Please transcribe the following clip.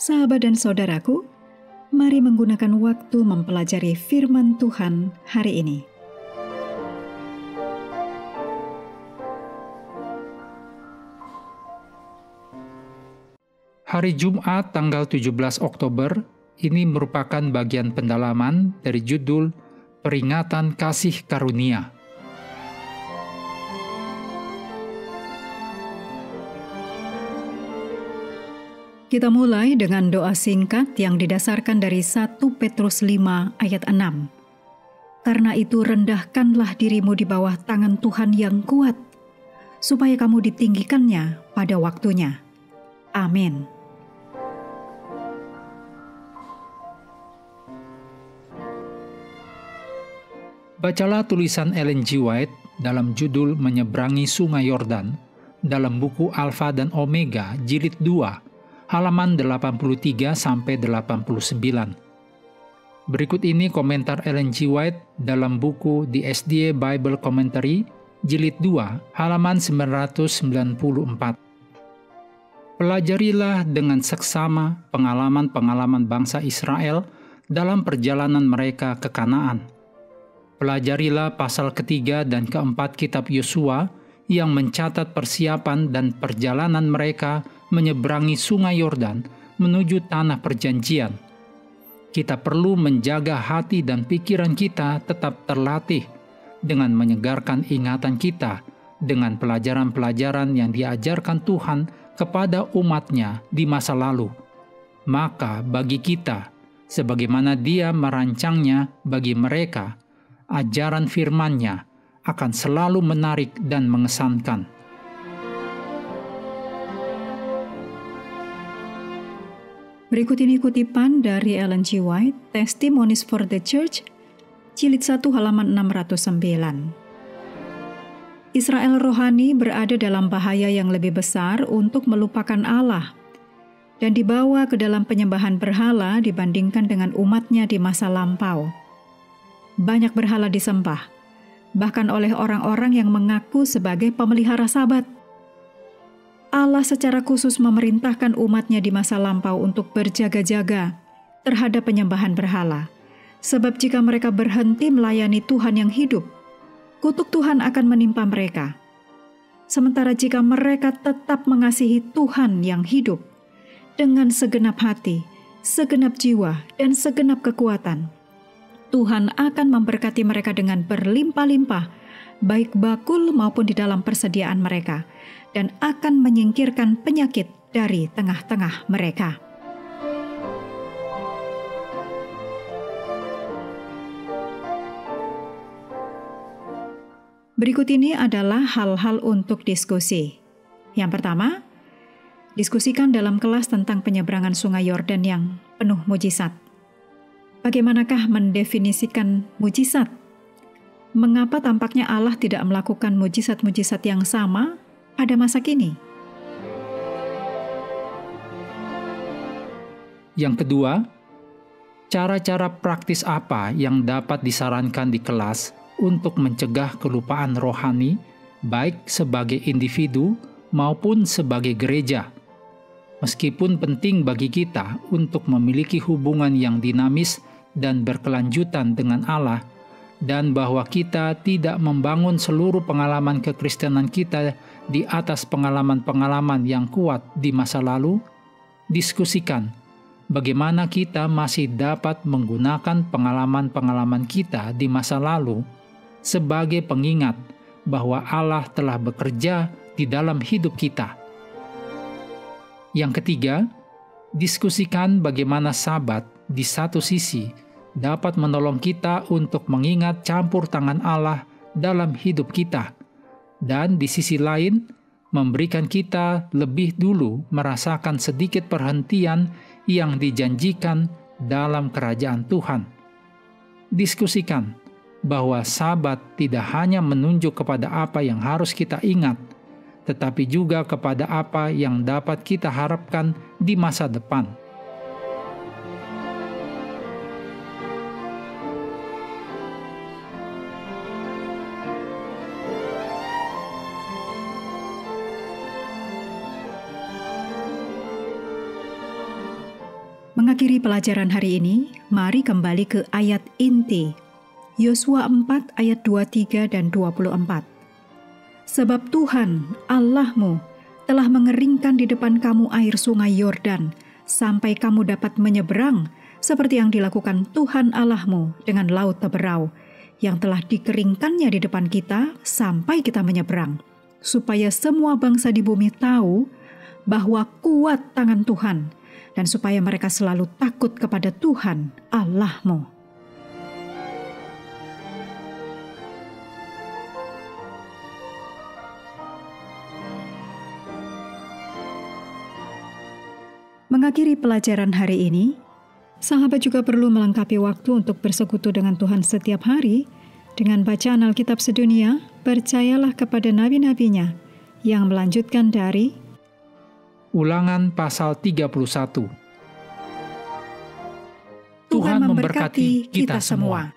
Sahabat dan saudaraku, mari menggunakan waktu mempelajari firman Tuhan hari ini. Hari Jumat tanggal 17 Oktober ini merupakan bagian pendalaman dari judul Peringatan Kasih Karunia. Kita mulai dengan doa singkat yang didasarkan dari 1 Petrus 5 ayat 6. Karena itu rendahkanlah dirimu di bawah tangan Tuhan yang kuat, supaya kamu ditinggikannya pada waktunya. Amin. Bacalah tulisan Ellen G. White dalam judul Menyeberangi Sungai Yordan dalam buku Alfa dan Omega jilid 2, halaman 83-89. Berikut ini komentar Ellen G. White dalam buku The SDA Bible Commentary jilid 2, halaman 994. Pelajarilah dengan seksama pengalaman-pengalaman bangsa Israel dalam perjalanan mereka ke Kanaan. Pelajarilah pasal ketiga dan keempat kitab Yosua yang mencatat persiapan dan perjalanan mereka menyeberangi sungai Yordan menuju tanah perjanjian. Kita perlu menjaga hati dan pikiran kita tetap terlatih dengan menyegarkan ingatan kita dengan pelajaran-pelajaran yang diajarkan Tuhan kepada umat-Nya di masa lalu. Maka bagi kita, sebagaimana Dia merancangnya bagi mereka, ajaran firman-Nya akan selalu menarik dan mengesankan. Berikut ini kutipan dari Ellen G. White, Testimonies for the Church, jilid 1 halaman 609. Israel rohani berada dalam bahaya yang lebih besar untuk melupakan Allah dan dibawa ke dalam penyembahan berhala dibandingkan dengan umatnya di masa lampau. Banyak berhala disembah, bahkan oleh orang-orang yang mengaku sebagai pemelihara Sabat. Allah secara khusus memerintahkan umatnya di masa lampau untuk berjaga-jaga terhadap penyembahan berhala. Sebab jika mereka berhenti melayani Tuhan yang hidup, kutuk Tuhan akan menimpa mereka. Sementara jika mereka tetap mengasihi Tuhan yang hidup dengan segenap hati, segenap jiwa, dan segenap kekuatan, Tuhan akan memberkati mereka dengan berlimpah-limpah, baik bakul maupun di dalam persediaan mereka, dan akan menyingkirkan penyakit dari tengah-tengah mereka. Berikut ini adalah hal-hal untuk diskusi. Yang pertama, diskusikan dalam kelas tentang penyeberangan sungai Yordan yang penuh mujizat. Bagaimanakah mendefinisikan mujizat? Mengapa tampaknya Allah tidak melakukan mujizat-mujizat yang sama pada masa kini? Yang kedua, cara-cara praktis apa yang dapat disarankan di kelas untuk mencegah kelupaan rohani, baik sebagai individu maupun sebagai gereja? Meskipun penting bagi kita untuk memiliki hubungan yang dinamis dan berkelanjutan dengan Allah, dan bahwa kita tidak membangun seluruh pengalaman kekristenan kita di atas pengalaman-pengalaman yang kuat di masa lalu, diskusikan bagaimana kita masih dapat menggunakan pengalaman-pengalaman kita di masa lalu sebagai pengingat bahwa Allah telah bekerja di dalam hidup kita. Yang ketiga, diskusikan bagaimana Sabat di satu sisi dapat menolong kita untuk mengingat campur tangan Allah dalam hidup kita, dan di sisi lain memberikan kita lebih dulu merasakan sedikit perhentian yang dijanjikan dalam kerajaan Tuhan. Diskusikan bahwa Sabat tidak hanya menunjuk kepada apa yang harus kita ingat, tetapi juga kepada apa yang dapat kita harapkan di masa depan. Mengakhiri pelajaran hari ini, mari kembali ke ayat inti, Yosua 4 ayat 23 dan 24. Sebab Tuhan, Allahmu, telah mengeringkan di depan kamu air sungai Yordan, sampai kamu dapat menyeberang, seperti yang dilakukan Tuhan Allahmu dengan laut Teberau, yang telah dikeringkannya di depan kita sampai kita menyeberang, supaya semua bangsa di bumi tahu bahwa kuat tangan Tuhan, dan supaya mereka selalu takut kepada Tuhan Allahmu. Mengakhiri pelajaran hari ini, sahabat juga perlu melengkapi waktu untuk bersekutu dengan Tuhan setiap hari dengan bacaan Alkitab sedunia. Percayalah kepada nabi-nabinya, yang melanjutkan dari Ulangan pasal 31. Tuhan memberkati kita semua.